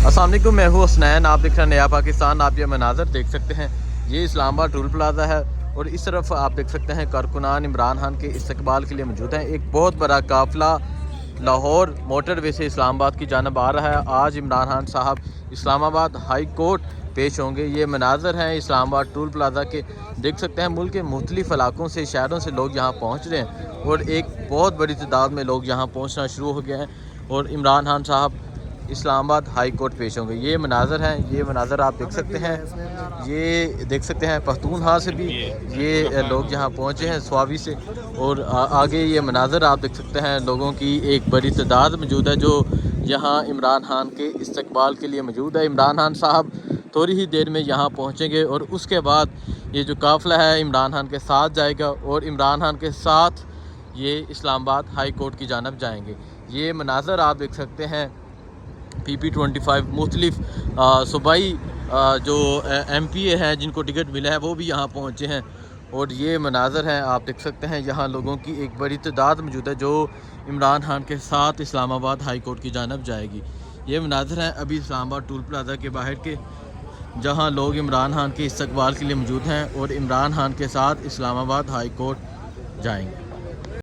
अस्सलाम वालेकुम, मैं हूँ हसनैन। आप देख रहे हैं नया पाकिस्तान। आप ये मंाजर देख सकते हैं, ये इस्लामाबाद टूल प्लाजा है और इस तरफ आप देख सकते हैं कारकुनान इमरान खान के इस्तकबाल के लिए मौजूद हैं। एक बहुत बड़ा काफ़िला लाहौर मोटर वे से इस्लामाबाद की जानब आ रहा है। आज इमरान खान साहब इस्लामाबाद हाई कोर्ट पेश होंगे। ये मनाजर हैं इस्लामाबाद टूल प्लाजा के, देख सकते हैं मुल्क के मुख्तलिफ़ इलाकों से, शहरों से लोग यहाँ पहुँच रहे हैं और एक बहुत बड़ी तादाद में लोग यहाँ पहुँचना शुरू हो गए हैं और इमरान खान साहब इस्लामाबाद हाई कोर्ट पेश होंगे। ये मनाजर हैं, ये मनाजर आप देख सकते हैं। ये देख सकते हैं पख्तूनख्वा से भी ये लोग यहाँ पहुँचे हैं, स्वाबी से, और आगे ये मनाजर आप देख सकते हैं। लोगों की एक बड़ी तादाद मौजूद है जो यहाँ इमरान खान के इस्तकबाल के लिए मौजूद है। इमरान खान साहब थोड़ी ही देर में यहाँ पहुँचेंगे और उसके बाद ये जो काफ़िला है इमरान खान के साथ जाएगा और इमरान खान के साथ ये इस्लामाबाद हाई कोर्ट की जानब जाएंगे। ये मनाजर आप देख सकते हैं। PP25 मुख्तलिफ़ सूबाई जो MPA हैं जिनको टिकट मिला है वो भी यहाँ पहुँचे हैं और ये मनाजर हैं आप देख सकते हैं। यहाँ लोगों की एक बड़ी तादाद मौजूद है जो इमरान खान के साथ इस्लामाबाद हाई कोर्ट की जानब जाएगी। ये मनाजर हैं अभी इस्लामाबाद टूल प्लाजा के बाहर के, जहाँ लोग इमरान खान के इस्तकबाल के लिए मौजूद हैं और इमरान खान के साथ इस्लामाबाद हाई कोर्ट जाएंगे।